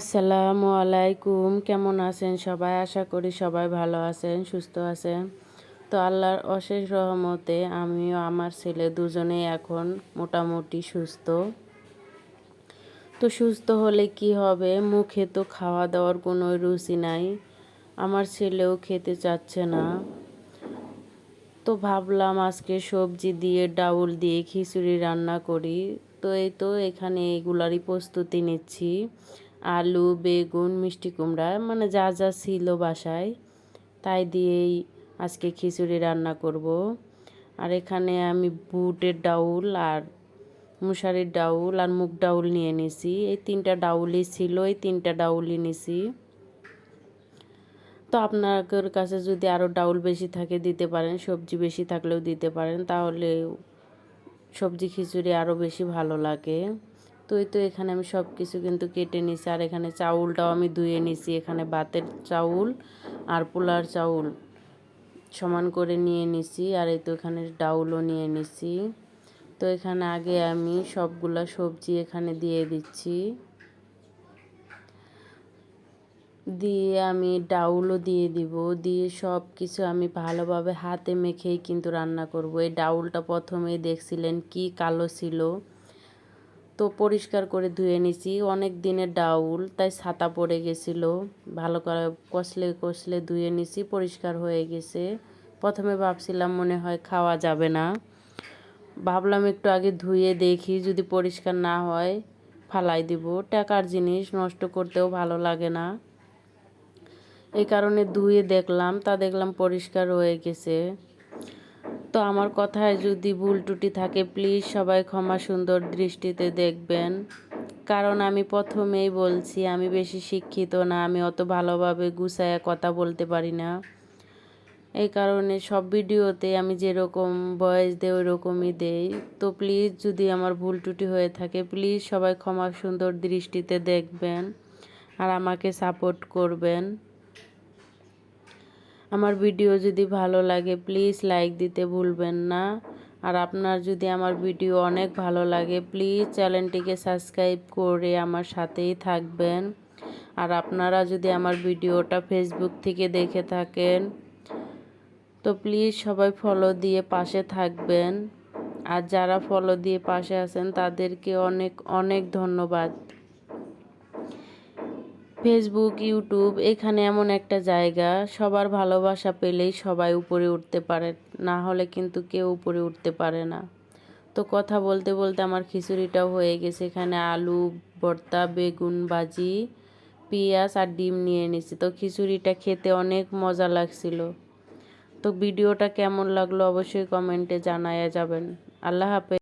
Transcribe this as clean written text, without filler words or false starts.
আসসালামু আলাইকুম। কেমন আছেন সবাই? আশা করি সবাই ভালো আছেন, সুস্থ আছেন। তো আল্লাহর অশেষ রহমতে আমিও আমার ছেলে দুজনেই এখন মোটামুটি সুস্থ। তো সুস্থ হলে কি হবে? মুখে তো খাওয়া দাওয়ার কোনো রুচি নাই। আমার ছেলেও খেতে চাচ্ছে না। তো ভাবলাম আজকে সবজি দিয়ে ডাউল দিয়ে খিচুড়ি রান্না করি। তো এই তো এখানে এগুলারই প্রস্তুতি নিচ্ছি। আলু, বেগুন, মিষ্টি কুমড়া মানে যা যা ছিল বাসায় তাই দিয়েই আজকে খিচুড়ি রান্না করব। আর এখানে আমি বুটের ডাউল আর মুসারির ডাউল আর মুগ ডাউল নিয়ে নিছি। এই তিনটা ডাউলই ছিল, এই তিনটা ডাউলই নিছি। তো আপনাদের কাছে যদি আরও ডাউল বেশি থাকে দিতে পারেন, সবজি বেশি থাকলেও দিতে পারেন, তাহলে সবজি খিচুড়ি আরও বেশি ভালো লাগে। তো এই তো এখানে আমি সব কিছু কিন্তু কেটে নিছি। আর এখানে চাউলটাও আমি ধুয়ে নিছি। এখানে ভাতের চাউল আর পোলার চাউল সমান করে নিয়ে নিছি। আর এই তো এখানে ডাউলও নিয়ে নিছি। তো এখানে আগে আমি সবগুলা সবজি এখানে দিয়ে দিচ্ছি, দিয়ে আমি ডাউলও দিয়ে দিব। দিয়ে সব কিছু আমি ভালোভাবে হাতে মেখেই কিন্তু রান্না করব। এই ডাউলটা প্রথমেই দেখছিলেন কি কালো ছিল, তো পরিষ্কার করে ধুয়ে নিছি। অনেক দিনের ডাউল তাই ছাতা পড়ে গেছিলো, ভালো করে কষলে কষলে ধুয়ে নিছি, পরিষ্কার হয়ে গেছে। প্রথমে ভাবছিলাম মনে হয় খাওয়া যাবে না, ভাবলাম একটু আগে ধুয়ে দেখি, যদি পরিষ্কার না হয় ফালাই দিব। টাকার জিনিস নষ্ট করতেও ভালো লাগে না, এই কারণে ধুয়ে দেখলাম, দেখলাম পরিষ্কার হয়ে গেছে। তো আমার কথায় যদি ভুল ত্রুটি থাকে প্লিজ সবাই ক্ষমা সুন্দর দৃষ্টিতে দেখবেন। কারণ আমি প্রথমেই বলছি আমি বেশি শিক্ষিত না, আমি অত ভালোভাবে গুছায়া কথা বলতে পারি না। এই কারণে সব ভিডিওতে আমি যেরকম ভয়েস দেই ওই রকমই দেই। তো প্লিজ যদি আমার ভুল ত্রুটি হয়ে থাকে প্লিজ সবাই ক্ষমা সুন্দর দৃষ্টিতে দেখবেন আর আমাকে সাপোর্ট করবেন। আমার ভিডিও যদি ভালো লাগে প্লিজ লাইক দিতে ভুলবেন না। আর আপনার যদি আমার ভিডিও অনেক ভালো লাগে প্লিজ চ্যানেলটিকে সাবস্ক্রাইব করে আমার সাথেই থাকবেন। আর আপনারা যদি আমার ভিডিওটা ফেসবুক থেকে দেখে থাকেন তো প্লিজ সবাই ফলো দিয়ে পাশে থাকবেন। আর যারা ফলো দিয়ে পাশে আছেন তাদেরকে অনেক অনেক ধন্যবাদ। ফেসবুক, ইউটিউব এখানে এমন একটা জায়গা, সবার ভালোবাসা পেলেই সবাই উপরে উঠতে পারে, না হলে কিন্তু কেউ উপরে উঠতে পারে না। তো কথা বলতে বলতে আমার খিচুড়িটাও হয়ে গেছে। এখানে আলু ভর্তা, বেগুন ভাজি, পেঁয়াজ আর ডিম নিয়ে নিছি। তো খিচুড়িটা খেতে অনেক মজা লাগছিল। তো ভিডিওটা কেমন লাগলো অবশ্যই কমেন্টে জানায়া যাবেন। আল্লাহ হাফেজ।